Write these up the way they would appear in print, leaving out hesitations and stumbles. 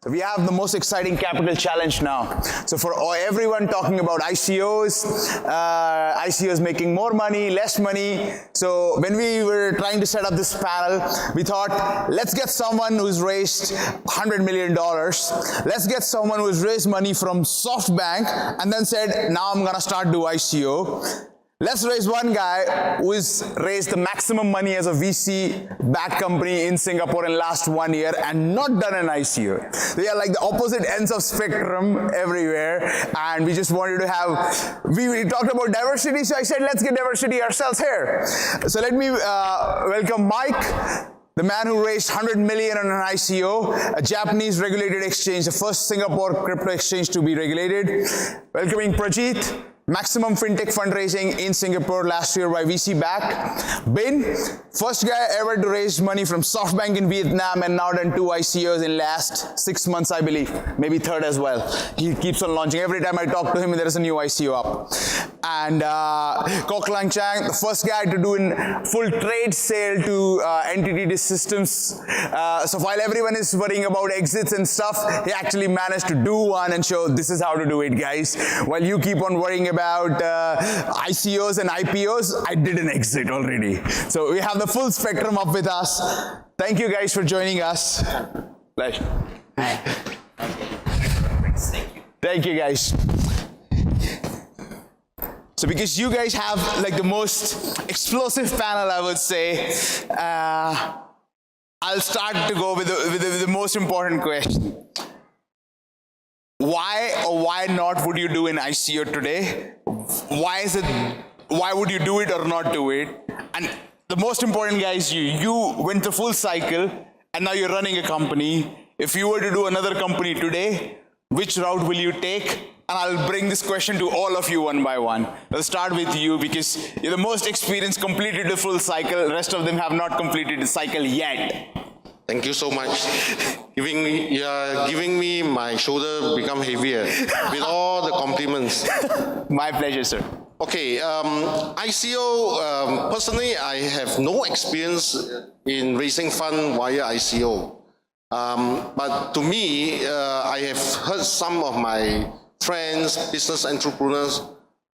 So we have the most exciting capital challenge now. So for everyone talking about ICOs, ICOs making more money, less money. So when we were trying to set up this panel, we thought, let's get someone who's raised $100 million. Let's get someone who's raised money from SoftBank and then said, now I'm gonna start do ICO. Let's raise one guy who has raised the maximum money as a VC-backed company in Singapore in last 1 year and not done an ICO. They are like the opposite ends of spectrum everywhere, and we just wanted to have, we talked about diversity, so I said, let's get diversity ourselves here. So let me welcome Mike, the man who raised 100 million on an ICO, a Japanese regulated exchange, the first Singapore crypto exchange to be regulated. Welcoming Prajit, maximum fintech fundraising in Singapore last year by VC back. Bin, first guy ever to raise money from SoftBank in Vietnam and now done 2 ICOs in last 6 months, I believe. Maybe third as well. He keeps on launching. Every time I talk to him, there is a new ICO up. And Kok Lang Chang, the first guy to do a full trade sale to entity systems. So while everyone is worrying about exits and stuff, he actually managed to do one and show this is how to do it, guys. While you keep on worrying about ICOs and IPOs, I did an exit already. So we have the full spectrum up with us. Thank you guys for joining us. Pleasure. Thank you. Thank you guys. So because you guys have like the most explosive panel, I would say, I'll start to go with the most important question. Why or why not would you do an ICO today? Why would you do it or not do it? And the most important, guys, you went the full cycle and now you're running a company. If you were to do another company today, which route will you take? And I'll bring this question to all of you one by one. I'll start with you because you're the most experienced, completed the full cycle. The rest of them have not completed the cycle yet. Thank you so much. You are giving me my shoulder become heavier with all the compliments. My pleasure, sir. Okay, ICO, personally, I have no experience in raising fund via ICO. But to me, I have heard some of my friends, business entrepreneurs,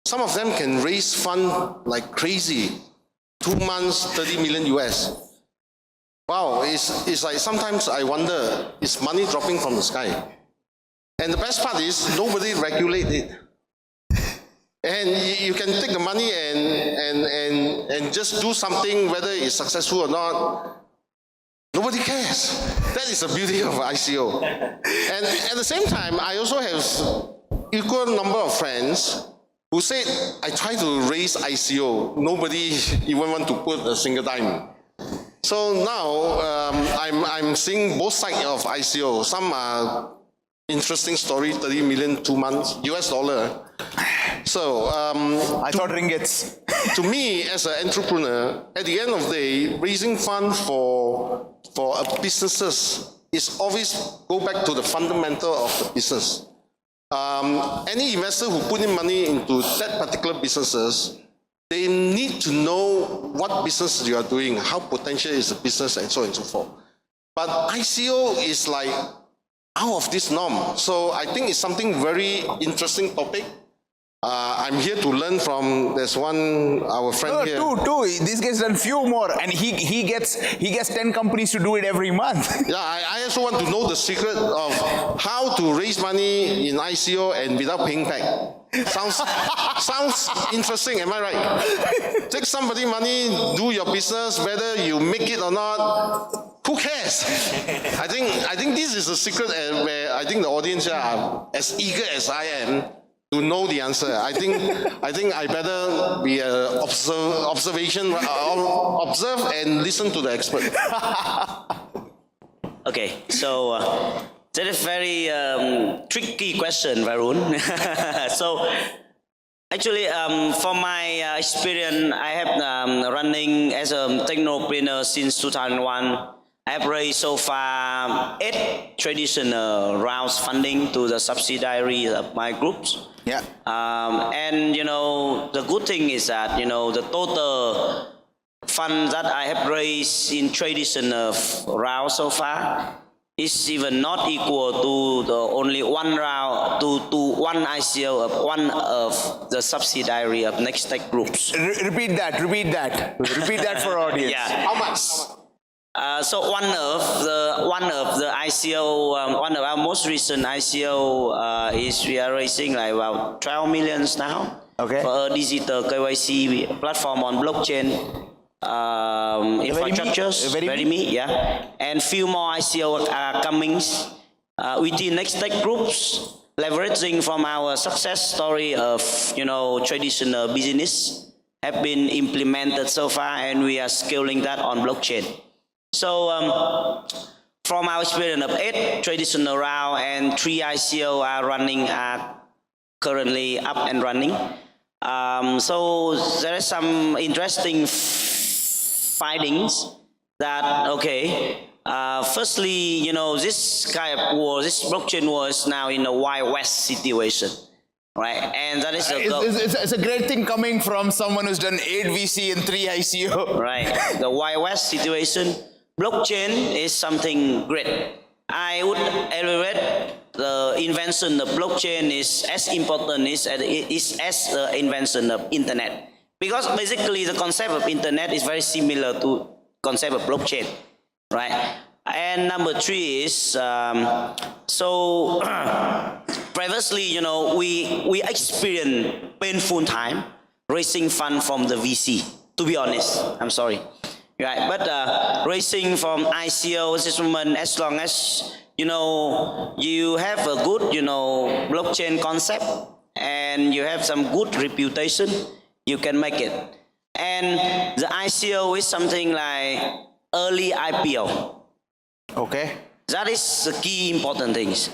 some of them can raise fund like crazy. 2 months, 30 million US. Wow, it's like sometimes I wonder, is money dropping from the sky? And the best part is, nobody regulates it. And you can take the money and just do something, whether it's successful or not. Nobody cares. That is the beauty of ICO. And at the same time, I also have equal number of friends who say, I try to raise ICO. Nobody even want to put a single dime. So now I'm seeing both sides of ICO. Some are interesting story, 30 million, 2 months, US dollar. So I thought ringgits. To me, as an entrepreneur, at the end of the day, raising funds for businesses is always go back to the fundamental of the business. Any investor who put in money into that particular businesses, they need to know what business you are doing, how potential is the business, and so on and so forth. But ICO is like out of this norm. So I think it's something very interesting topic. I'm here to learn from, there's one, our friend here. Two. This guy's done few more, and he gets 10 companies to do it every month. Yeah, I also want to know the secret of how to raise money in ICO and without paying back. Sounds interesting, am I right? Take somebody money, do your business, whether you make it or not, who cares? I think this is a secret where I think the audience here are as eager as I am to know the answer. I think I better be observe and listen to the expert. Okay, so that is very tricky question, Varun. So actually, from my experience, I have running as a technopreneur since 2001. I have raised so far 8 traditional rounds funding to the subsidiary of my groups. Yeah. And you know, the good thing is that, you know, the total fund that I have raised in traditional rounds so far is even not equal to the only one round to one ICO of one of the subsidiary of Nextech groups. Repeat that. Repeat that for audience. Yeah. How much? So one of the ICO, one of our most recent ICO is we are raising like about 12 millions now. Okay. For a digital KYC platform on blockchain infrastructures. Very me, yeah. And few more ICO are coming within Nextech groups, leveraging from our success story of traditional business have been implemented so far, and we are scaling that on blockchain. So from our experience of 8 traditional round and 3 ICO are currently up and running. So there are some interesting findings that, firstly, this kind of war, this blockchain war is now in a Wild West situation. Right, and that is it's a great thing coming from someone who's done 8 VC and 3 ICO. Right, the Wild West situation. Blockchain is something great. I would elevate the invention of blockchain is as important as the invention of internet. Because basically the concept of internet is very similar to concept of blockchain, right? And number 3 is, previously, we experienced painful time raising fund from the VC, to be honest, I'm sorry. Right, but raising from ICO this moment, as long as you have a good blockchain concept and you have some good reputation, you can make it. And the ICO is something like early IPO. Okay. That is the key important things.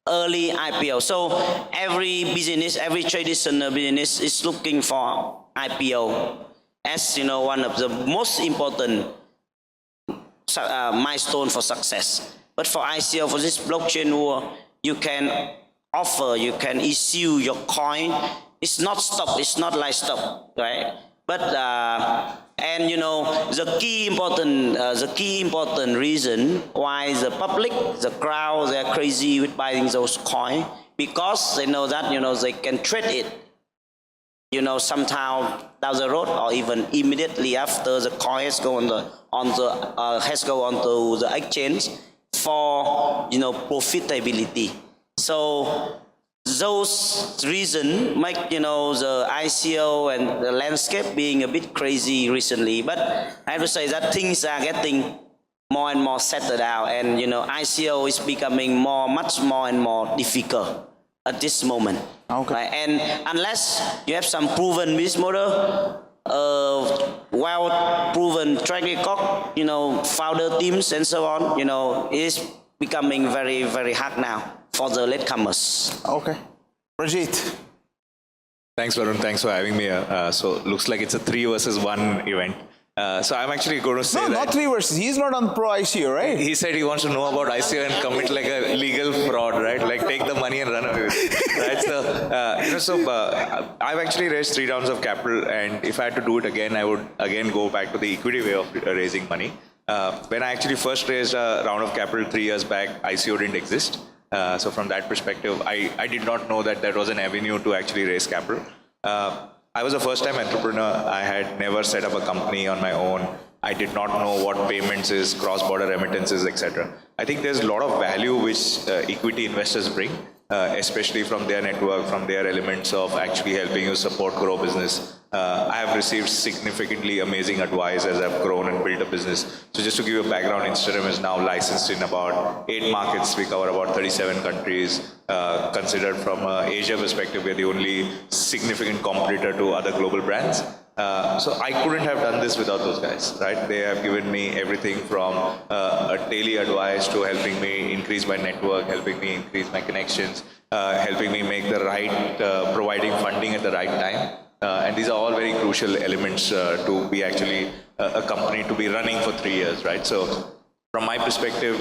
Early IPO. So every business, every traditional business is looking for IPO as one of the most important milestone for success. But for ICO, for this blockchain war, you can offer, you can issue your coin. It's not stop, it's not like stop, right? But and the key important reason why the public, the crowd, they are crazy with buying those coins, because they know that they can trade it sometime down the road, or even immediately after the coin has go onto the exchange for profitability. So those reasons make the ICO and the landscape being a bit crazy recently. But I have to say that things are getting more and more settled out, and ICO is becoming much more and more difficult at this moment. Okay. Right? And unless you have some proven business model, well-proven track record, founder teams and so on, it is becoming very, very hard now for the latecomers. Okay. Rajit. Thanks, Varun. Thanks for having me here. So looks like it's a 3 versus 1 event. So I'm actually going to say No, that not 3 versus. He's not on pro ICO, right? he said he wants to know about ICO and commit like a legal fraud, right? Like take the money and run away with it, right? So, I've actually raised 3 rounds of capital, and if I had to do it again, I would again go back to the equity way of raising money. When I actually first raised a round of capital 3 years back, ICO didn't exist. So from that perspective, I did not know that was an avenue to actually raise capital. I was a first-time entrepreneur. I had never set up a company on my own. I did not know what payments is, cross-border remittances, etc. I think there's a lot of value which equity investors bring, especially from their network, from their elements of actually helping you support, grow business. I have received significantly amazing advice as I've grown and built a business. So just to give you a background, Instagram is now licensed in about 8 markets. We cover about 37 countries. Considered from an Asia perspective, we're the only significant competitor to other global brands. So I couldn't have done this without those guys, right? They have given me everything from a daily advice to helping me increase my network, helping me increase my connections, helping me make the right, providing funding at the right time. And these are all very crucial elements to be actually a company to be running for 3 years, right? So from my perspective,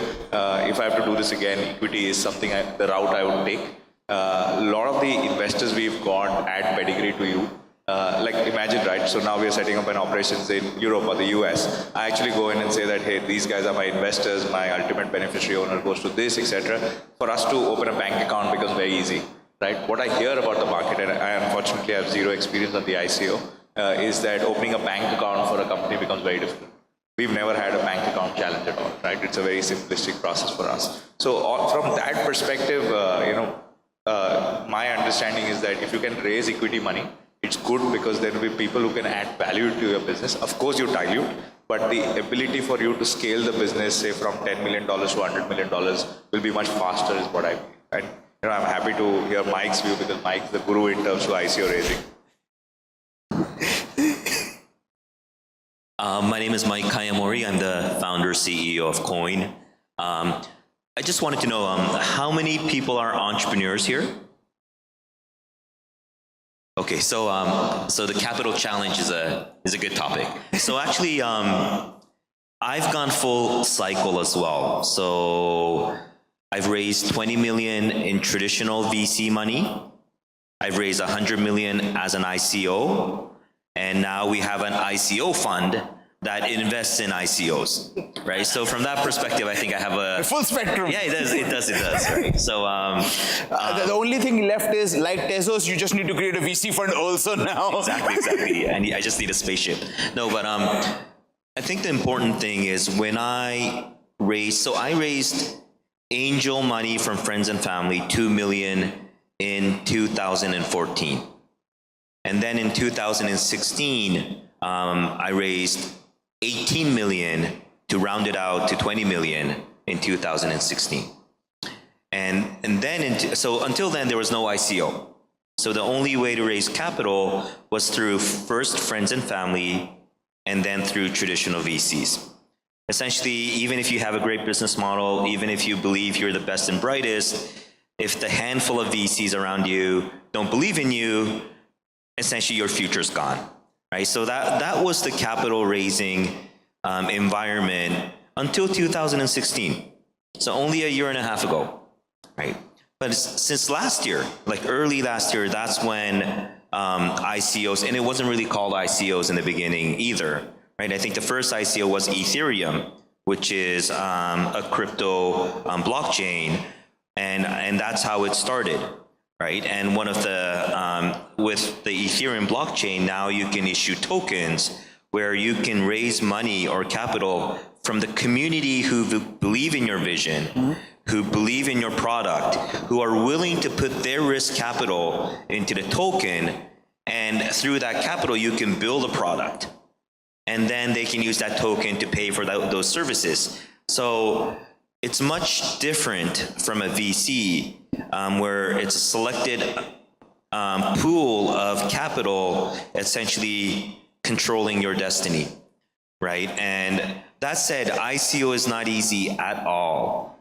if I have to do this again, equity is something the route I would take. A lot of the investors we've got add pedigree to you. like imagine, right? So now we are setting up an operations in Europe or the US. I actually go in and say that, hey, these guys are my investors, my ultimate beneficiary owner goes to this, etc. For us to open a bank account becomes very easy, right? What I hear about the market, and I unfortunately have zero experience on the ICO, is that opening a bank account for a company becomes very difficult. We've never had a bank account challenge at all, right? It's a very simplistic process for us. So from that perspective, my understanding is that if you can raise equity money, it's good because there will be people who can add value to your business. Of course, you dilute, but the ability for you to scale the business, say from $10 million to $100 million, will be much faster, is what I feel. And I'm happy to hear Mike's view because Mike's the guru in terms of ICO raising. My name is Mike Kayamori. I'm the founder, CEO of Coin. I just wanted to know how many people are entrepreneurs here? Okay, so the capital challenge is a good topic. So actually, I've gone full cycle as well. So I've raised 20 million in traditional VC money. I've raised 100 million as an ICO. And now we have an ICO fund that invests in ICOs, right? So from that perspective, I think I have a Full spectrum. yeah, it does, right? So The only thing left is, like Tezos, you just need to create a VC fund also now. exactly. And I just need a spaceship. No, but I think the important thing is when I raised angel money from friends and family, 2 million in 2014. And then in 2016, I raised 18 million to round it out to 20 million in 2016. And then, so until then, there was no ICO. So the only way to raise capital was through first friends and family, and then through traditional VCs. Essentially, even if you have a great business model, even if you believe you're the best and brightest, if the handful of VCs around you don't believe in you, essentially your future's gone, right? So that was the capital raising environment until 2016. So only a year and a half ago, right? But since last year, like early last year, that's when ICOs, and it wasn't really called ICOs in the beginning either, right? I think the first ICO was Ethereum, which is a crypto blockchain, and that's how it started. Right, and one of the with the Ethereum blockchain, now you can issue tokens where you can raise money or capital from the community who believe in your vision, who believe in your product, who are willing to put their risk capital into the token, and through that capital you can build a product, and then they can use that token to pay for those services. So it's much different from a VC, where it's a selected pool of capital essentially controlling your destiny, right? And that said, ICO is not easy at all.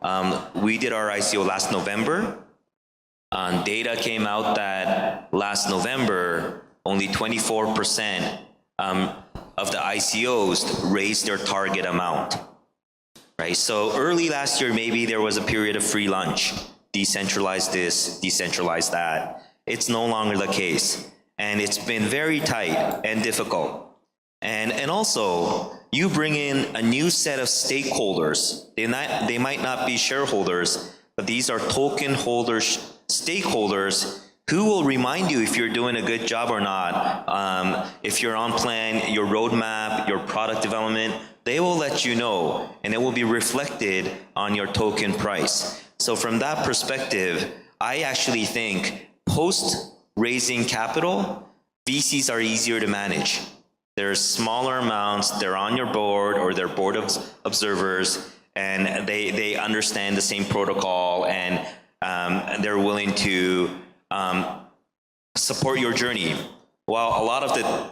We did our ICO last November. Data came out that last November, only 24% of the ICOs raised their target amount. Right, so early last year, maybe there was a period of free lunch, decentralize this, decentralize that. It's no longer the case, and it's been very tight and difficult. And also, you bring in a new set of stakeholders. They might not be shareholders, but these are token holders, stakeholders, who will remind you if you're doing a good job or not, if you're on plan, your roadmap, your product development. They will let you know, and it will be reflected on your token price. So from that perspective, I actually think post raising capital, VCs are easier to manage. They're smaller amounts, they're on your board or they're board of observers, and they understand the same protocol, and they're willing to support your journey. While a lot of the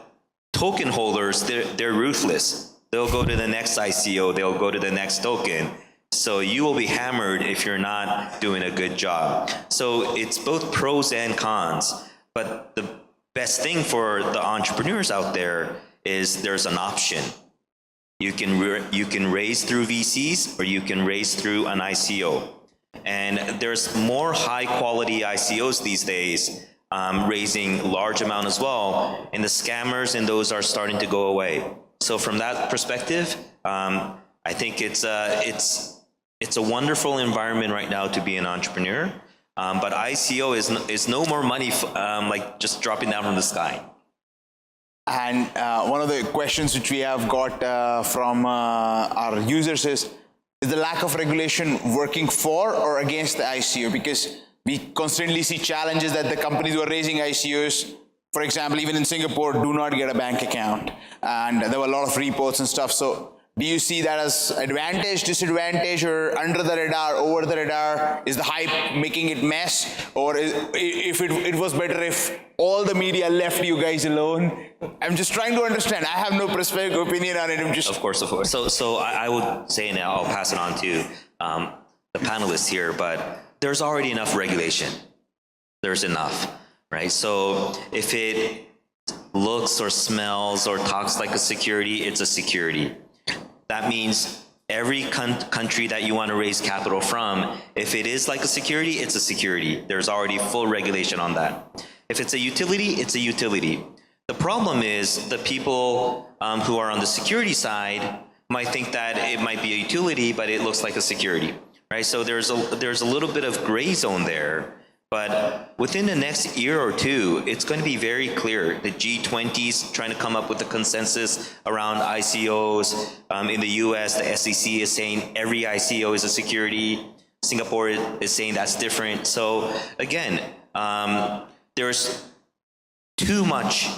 token holders, they're ruthless. They'll go to the next ICO, they'll go to the next token. So you will be hammered if you're not doing a good job. So it's both pros and cons, but the best thing for the entrepreneurs out there is there's an option. You can raise through VCs, or you can raise through an ICO. And there's more high quality ICOs these days raising large amount as well, and the scammers and those are starting to go away. So from that perspective, I think it's a wonderful environment right now to be an entrepreneur. But ICO is no more money like just dropping down from the sky. And one of the questions which we have got from our users is the lack of regulation working for or against the ICO? Because we constantly see challenges that the companies who are raising ICOs, for example, even in Singapore, do not get a bank account. And there were a lot of reports and stuff. So do you see that as advantage, disadvantage, or under the radar, over the radar? Is the hype making it mess? Or if it was better if all the media left you guys alone? I'm just trying to understand. I have no perspective, opinion on it. I'm just... Of course. So I would say now, I'll pass it on to the panelists here, but there's already enough regulation. There's enough, right? So if it looks or smells or talks like a security, it's a security. That means every country that you want to raise capital from, if it is like a security, it's a security. There's already full regulation on that. If it's a utility, it's a utility. The problem is the people who are on the security side might think that it might be a utility, but it looks like a security, right? So there's a little bit of gray zone there. But within the next year or two, it's going to be very clear. The G20's trying to come up with a consensus around ICOs. In the US, the SEC is saying every ICO is a security. Singapore is saying that's different. So again, there's too much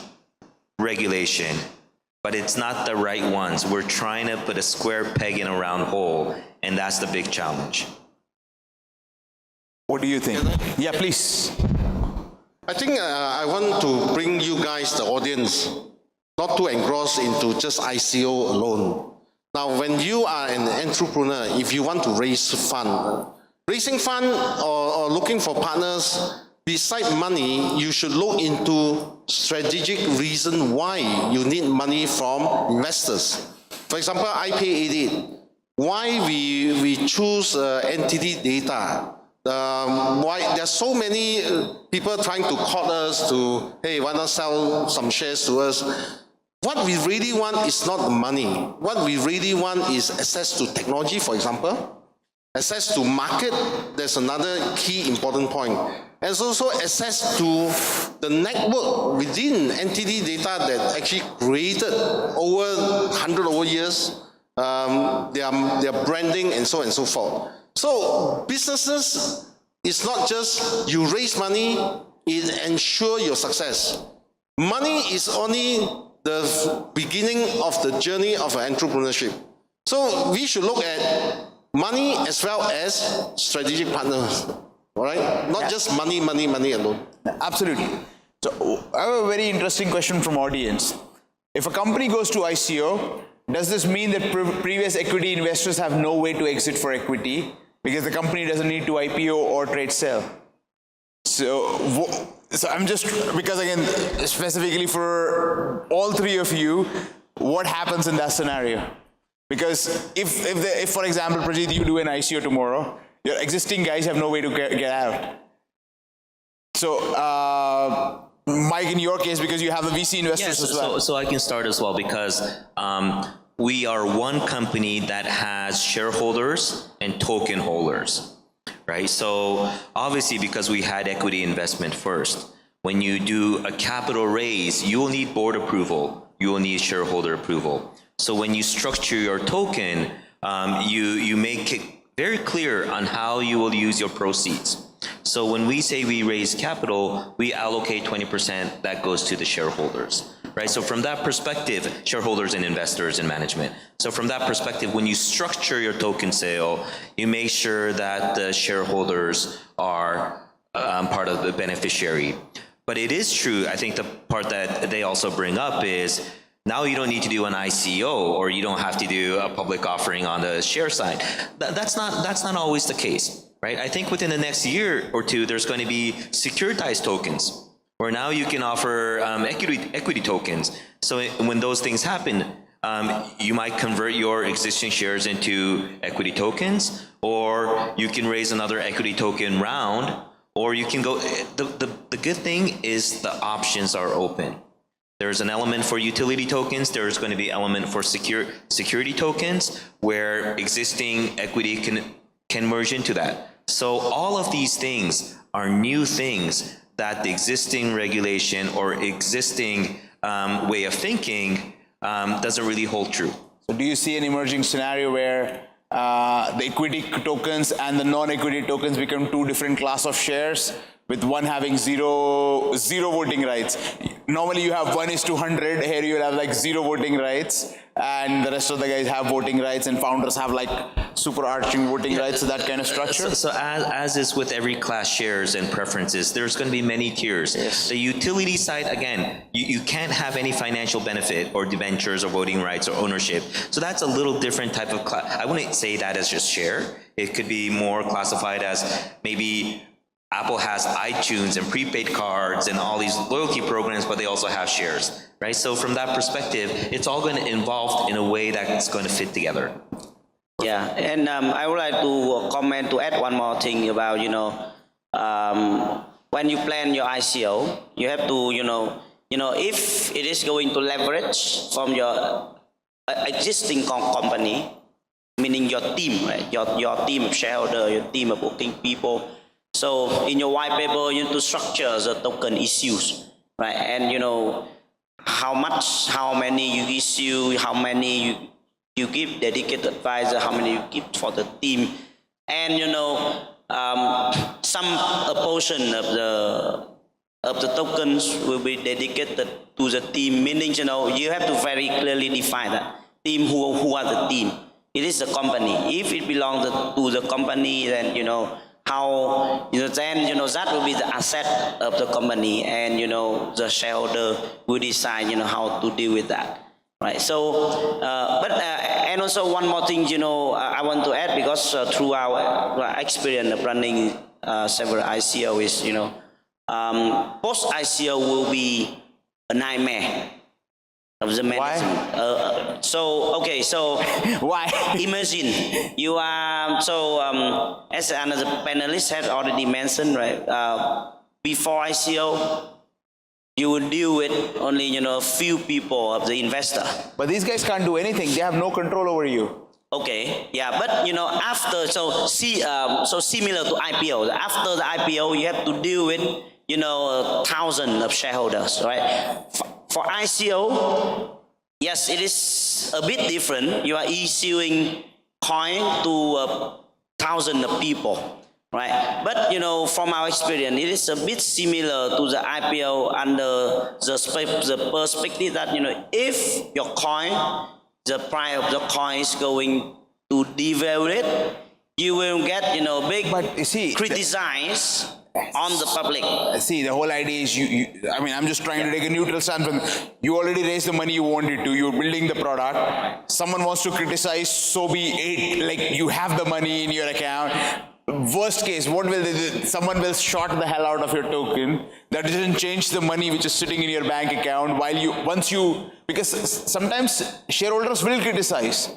regulation, but it's not the right ones. We're trying to put a square peg in a round hole, and that's the big challenge. What do you think? Yeah, please. I think I want to bring you guys, the audience, not to engross into just ICO alone. Now, when you are an entrepreneur, if you want to raise fund, raising fund or looking for partners, beside money, you should look into strategic reason why you need money from investors. For example, IP88. Why we choose entity data? Why there's so many people trying to call us to, hey, why not sell some shares to us? What we really want is not the money. What we really want is access to technology, for example. Access to market, that's another key important point. And also access to the network within entity data that actually created over 100 over years, their branding and so on and so forth. So businesses, it's not just you raise money, it ensure your success. Money is only the beginning of the journey of entrepreneurship. So we should look at money as well as strategic partners, all right? Not just money alone. Absolutely. So I have a very interesting question from audience. If a company goes to ICO, does this mean that previous equity investors have no way to exit for equity because the company doesn't need to IPO or trade sell? So I'm just, because again, specifically for all three of you, what happens in that scenario? Because if for example, Prajit, you do an ICO tomorrow, your existing guys have no way to get out. So Mike, in your case, because you have the VC investors as well. So I can start as well, because we are one company that has shareholders and token holders, right? So obviously, because we had equity investment first, when you do a capital raise, you will need board approval, you will need shareholder approval. So when you structure your token, you make it very clear on how you will use your proceeds. So when we say we raise capital, we allocate 20% that goes to the shareholders, right? So from that perspective, shareholders and investors and management. So from that perspective, when you structure your token sale, you make sure that the shareholders are part of the beneficiary. But it is true, I think the part that they also bring up is, now you don't need to do an ICO, or you don't have to do a public offering on the share side. That's not always the case, right? I think within the next year or two, there's going to be securitized tokens, where now you can offer equity tokens. So when those things happen, you might convert your existing shares into equity tokens, or you can raise another equity token round, or you can go. The good thing is the options are open. There's an element for utility tokens. There's going to be element for security tokens where existing equity can merge into that. So all of these things are new things that the existing regulation or existing way of thinking doesn't really hold true. So do you see an emerging scenario where the equity tokens and the non-equity tokens become two different class of shares, with one having zero voting rights? Normally you have 1:100, here you will have like 0 voting rights, and the rest of the guys have voting rights, and founders have like super arching voting rights, so that kind of structure? So as is with every class shares and preferences, there's going to be many tiers. Yes. The utility side, again, you can't have any financial benefit or debentures or voting rights or ownership. So that's a little different type of class. I wouldn't say that as just share. It could be more classified as maybe Apple has iTunes and prepaid cards and all these loyalty programs, but they also have shares, right? So from that perspective, it's all going to involve in a way that's going to fit together. Yeah, and I would like to comment to add one more thing about, when you plan your ICO, you have to, if it is going to leverage from your existing company, meaning your team, right? Your team of shareholder, your team of working people. So in your white paper, you need to structure the token issues, right? And how much, how many you issue, how many you give dedicated advisor, how many you give for the team, and a portion of the tokens will be dedicated to the team. Meaning, you have to very clearly define that team. Who are the team? It is the company. If it belongs to the company, then how then that will be the asset of the company, and the shareholder will decide how to deal with that. Right. So, and also one more thing, I want to add, because through our experience of running several ICO is, post ICO will be a nightmare of the management. Why? So Why? imagine you are as another panelist had already mentioned, right? Before ICO, you will deal with only a few people of the investor. But these guys can't do anything. They have no control over you. Okay, yeah, but after, so similar to IPO. After the IPO, you have to deal with 1,000 of shareholders, right? For ICO, yes, it is a bit different. You are issuing coin to 1,000 of people. Right, but from our experience, it is a bit similar to the IPO under the perspective that if your coin, the price of the coin is going to devalue, you will get big, But you see, criticized on the public. See, the whole idea is I'm just trying to take a neutral stance. You already raised the money you wanted to. You're building the product. Someone wants to criticize, so be it. Like, you have the money in your account. Worst case, what will they do? Someone will short the hell out of your token. That doesn't change the money which is sitting in your bank account because sometimes shareholders will criticize.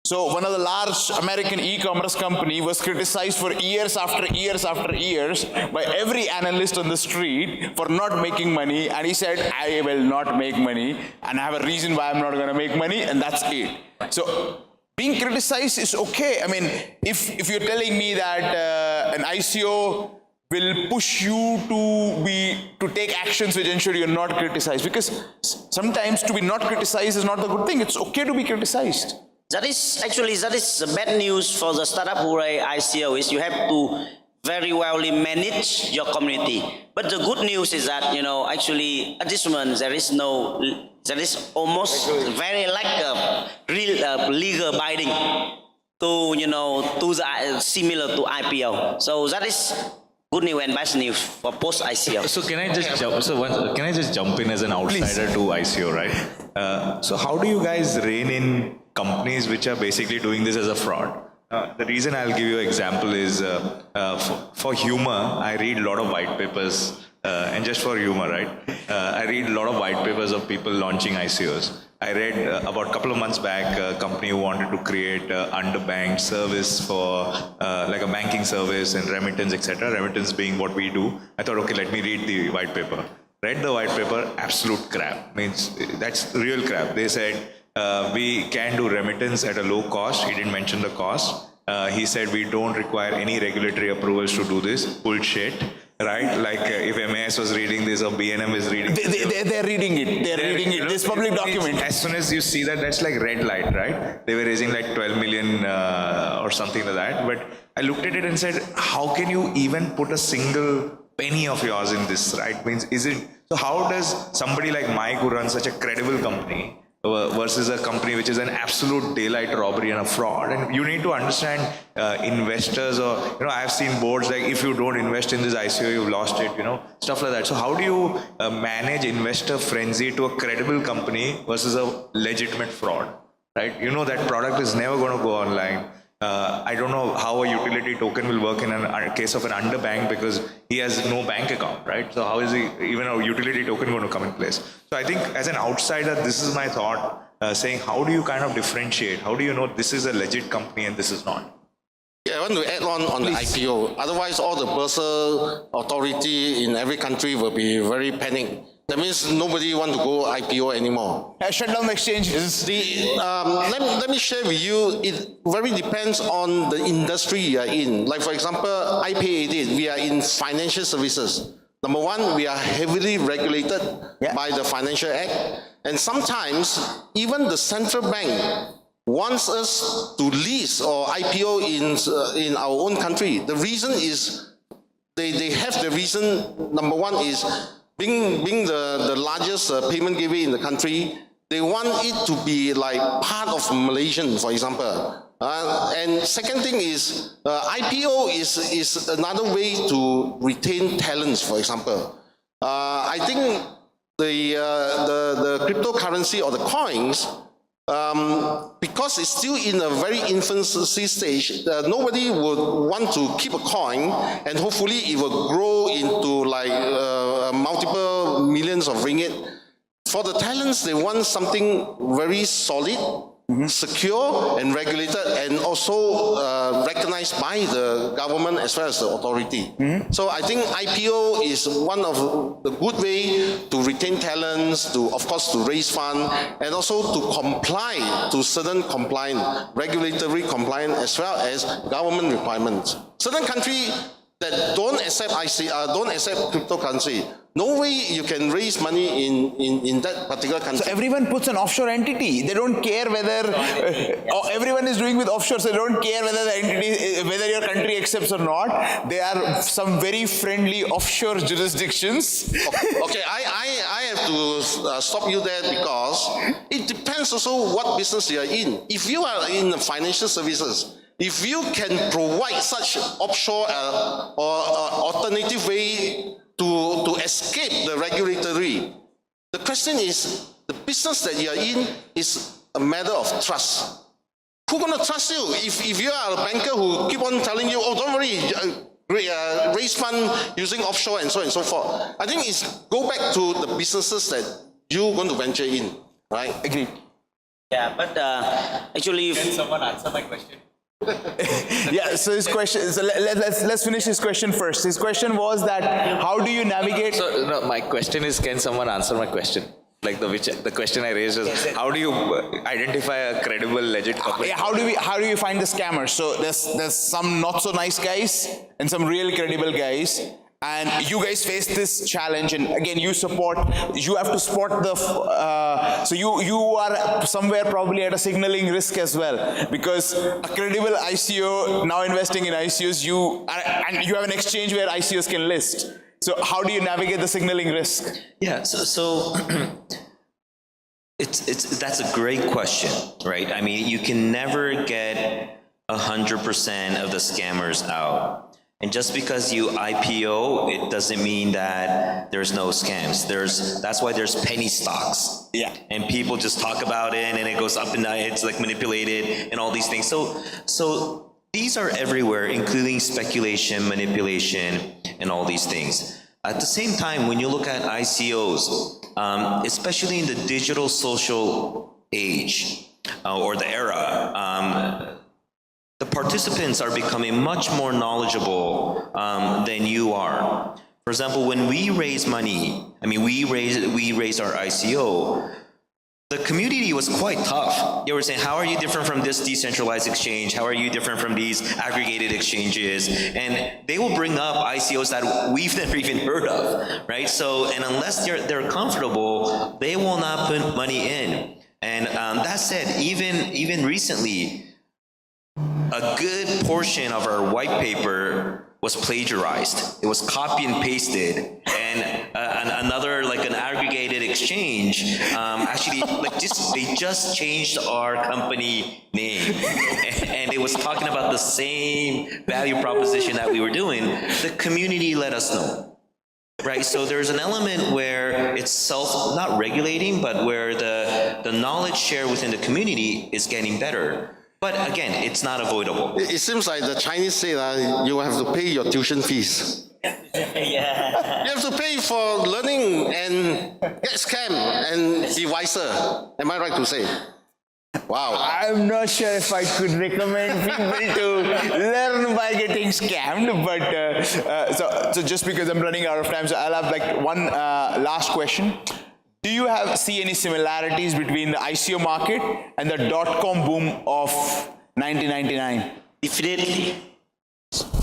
So one of the large American e-commerce company was criticized for years after years after years by every analyst on the street for not making money, and he said, I will not make money, and I have a reason why I'm not going to make money, and that's it. So being criticized is okay. I mean, if you're telling me that an ICO will push you to take actions which ensure you're not criticized, because sometimes to be not criticized is not the good thing. It's okay to be criticized. That is the bad news for the startup hooray ICO, is you have to very well manage your community. But the good news is that actually at this moment there is almost very lack of real legal binding to the similar to IPO. So that is good news and bad news for post ICO. So can I just jump in as an outsider to ICO, right? So how do you guys rein in companies which are basically doing this as a fraud? The reason I'll give you an example is for humor, I read a lot of white papers, and just for humor, right? I read a lot of white papers of people launching ICOs. I read about a couple of months back a company who wanted to create underbanked service for like a banking service and remittance, etc. Remittance being what we do. I thought, okay, let me read the white paper. Read the white paper, absolute crap. Means that's real crap. They said we can do remittance at a low cost. He didn't mention the cost. He said we don't require any regulatory approvals to do this. Bullshit. Right? Like if MAS was reading this or BNM is reading this. They're reading it. They're reading it. This public document. As soon as you see that, that's like red light, right? They were raising like 12 million or something like that. But I looked at it and said, how can you even put a single penny of yours in this, right? Means, is it, so how does somebody like Mike who runs such a credible company versus a company which is an absolute daylight robbery and a fraud? And you need to understand investors, or I've seen boards like, if you don't invest in this ICO, you've lost it, stuff like that. So how do you manage investor frenzy to a credible company versus a legitimate fraud, right? That product is never going to go online. I don't know how a utility token will work in a case of an underbank, because he has no bank account, right? So how is even a utility token going to come in place? So I think as an outsider, this is my thought, saying how do you kind of differentiate? How do you know this is a legit company and this is not? Yeah, I want to add on the IPO. Otherwise, all the bursar authority in every country will be very panicked. That means nobody want to go IPO anymore. Shut down the exchanges. Let me share with you, it very depends on the industry you are in. Like for example, IPA, we are in financial services. Number one, we are heavily regulated by the Financial Act. And sometimes, even the central bank wants us to list or IPO in our own country. The reason is, they have the reason, number one is, being the largest payment gateway in the country, they want it to be like part of Malaysian, for example. And second thing is, IPO is another way to retain talents, for example. I think the cryptocurrency or the coins, because it's still in a very infancy stage, nobody would want to keep a coin, and hopefully it will grow into like multiple millions of ringgit. For the talents, they want something very solid, secure and regulated, and also recognized by the government as well as the authority. So I think IPO is one of the good way to retain talents, to of course to raise fund, and also to comply to certain regulatory compliant as well as government requirements. Certain countries that don't accept don't accept cryptocurrency, no way you can raise money in that particular country. So everyone puts an offshore entity. They don't care whether everyone is doing with offshore. So they don't care whether the entity, whether your country accepts or not. There are some very friendly offshore jurisdictions. Okay, I have to stop you there, because it depends also what business you are in. If you are in the financial services, if you can provide such offshore or alternative way to escape the regulatory, the question is, the business that you are in is a matter of trust. Who's going to trust you? If you are a banker who keep on telling you, oh, don't worry, raise fund using offshore and so on and so forth. I think it's go back to the businesses that you're going to venture in, right? Agreed. Yeah, but actually, Can someone answer my question? Yeah, so his question, so let's finish his question first. His question was that, how do you navigate? So no, my question is, can someone answer my question? Like the question I raised is, how do you identify a credible, legit company? Yeah, how do you find the scammers? So there's some not so nice guys and some real credible guys. And you guys face this challenge, and again, you have to spot the, so you are somewhere probably at a signaling risk as well, because a credible ICO now investing in ICOs, and you have an exchange where ICOs can list. So how do you navigate the signaling risk? Yeah, so that's a great question, right? I mean, you can never get 100% of the scammers out. And just because you IPO, it doesn't mean that there's no scams. That's why there's penny stocks. Yeah. And people just talk about it, and it goes up and down. It's like manipulated and all these things. So these are everywhere, including speculation, manipulation, and all these things. At the same time, when you look at ICOs, especially in the digital social age or the era, the participants are becoming much more knowledgeable than you are. For example, when we raise money, I mean, we raised our ICO, the community was quite tough. They were saying, how are you different from this decentralized exchange? How are you different from these aggregated exchanges? And they will bring up ICOs that we've never even heard of, right? So, and unless they're comfortable, they will not put money in. And that said, even recently, a good portion of our white paper was plagiarized. It was copy and pasted, and another, like an aggregated exchange, actually, like they just changed our company name, and it was talking about the same value proposition that we were doing. The community let us know, right? So there's an element where it's not regulating, but where the knowledge share within the community is getting better. But again, it's not avoidable. It seems like the Chinese say that you have to pay your tuition fees. Yeah. You have to pay for learning and get scammed and be wiser. Am I right to say? Wow. I'm not sure if I could recommend people to learn by getting scammed, but so just because I'm running out of time, so I'll have like one last question. Do you see any similarities between the ICO market and the dot-com boom of 1999?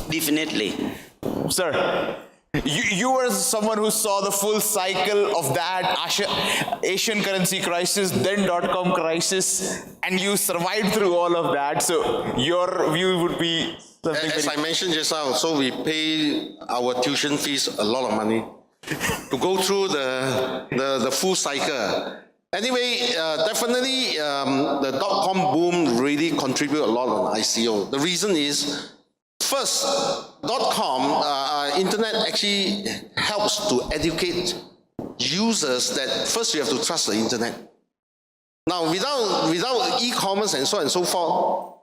Definitely. Sir, you were someone who saw the full cycle of that Asian currency crisis, then dot-com crisis, and you survived through all of that. So your view would be something As I mentioned just now, so we pay our tuition fees a lot of money to go through the full cycle. Anyway, definitely the dot-com boom really contributed a lot on ICO. The reason is, first, dot-com, internet actually helps to educate users that first you have to trust the internet. Now, without e-commerce and so on and so forth,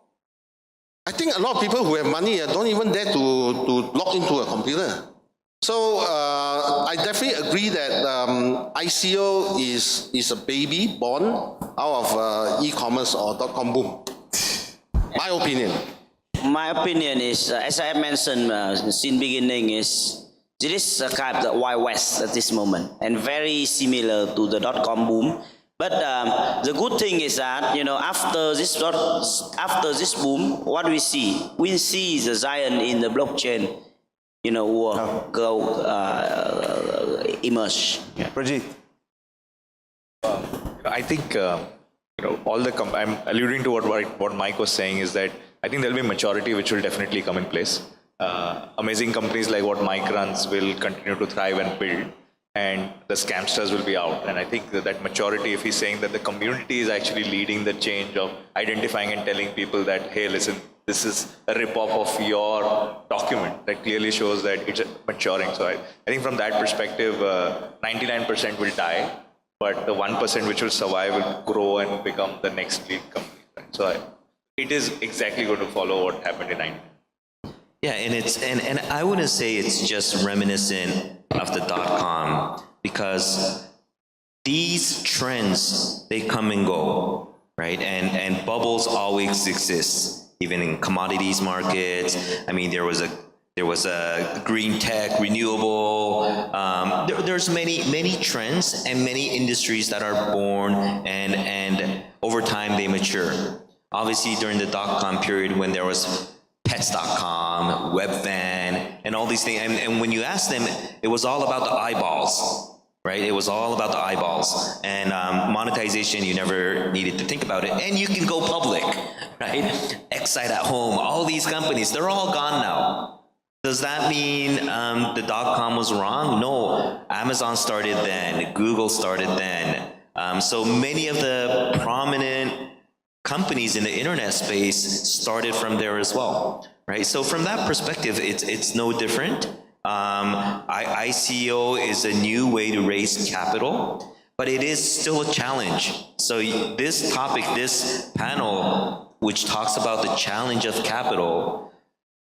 I think a lot of people who have money don't even dare to log into a computer. So I definitely agree that ICO is a baby born out of e-commerce or dot-com boom. My opinion. My opinion is, as I have mentioned since beginning, is this is a kind of the Wild West at this moment, and very similar to the dot-com boom. But the good thing is that, after this boom, what we see the giant in the blockchain, will go emerge. Yeah. Prajit. I think I'm alluding to what Mike was saying is that I think there'll be maturity which will definitely come in place. Amazing companies like what Mike runs will continue to thrive and build, and the scamsters will be out. And I think that maturity, if he's saying that the community is actually leading the change of identifying and telling people that, hey, listen, this is a rip-off of your document, that clearly shows that it's maturing. So I think from that perspective, 99% will die, but the 1% which will survive will grow and become the next lead company. Right? So it is exactly going to follow what happened in 99. Yeah, and I wouldn't say it's just reminiscent of the dot-com, because these trends, they come and go, right? And bubbles always exist, even in commodities markets. I mean, there was a green tech, renewable. There's many trends and many industries that are born, and over time they mature. Obviously, during the dot-com period, when there was Pets.com, Webvan, and all these things. And when you ask them, it was all about the eyeballs, right? It was all about the eyeballs. And monetization, you never needed to think about it. And you can go public, right? Excite at Home, all these companies, they're all gone now. Does that mean the dot-com was wrong? No. Amazon started then. Google started then. So many of the prominent companies in the internet space started from there as well, right? So from that perspective, it's no different. ICO is a new way to raise capital, but it is still a challenge. So this topic, this panel, which talks about the challenge of capital,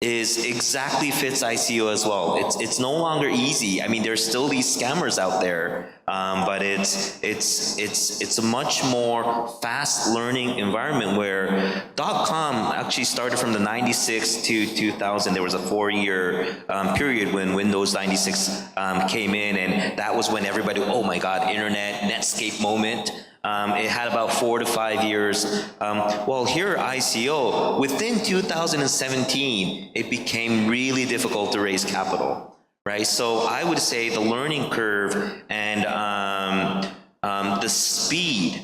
is exactly fits ICO as well. It's no longer easy. I mean, there's still these scammers out there, but it's a much more fast learning environment where .com actually started from the 96 to 2000. There was a 4-year period when Windows 96 came in, and that was when everybody, oh my God, internet, Netscape moment. It had about 4 to 5 years. Well, here at ICO, within 2017, it became really difficult to raise capital, right? So I would say the learning curve and the speed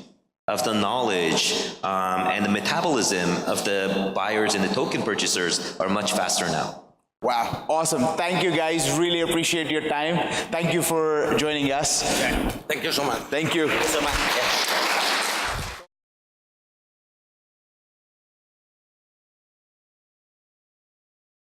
of the knowledge and the metabolism of the buyers and the token purchasers are much faster now. Wow, awesome. Thank you guys. Really appreciate your time. Thank you for joining us. Thank you so much. Thank you. So much. Yeah.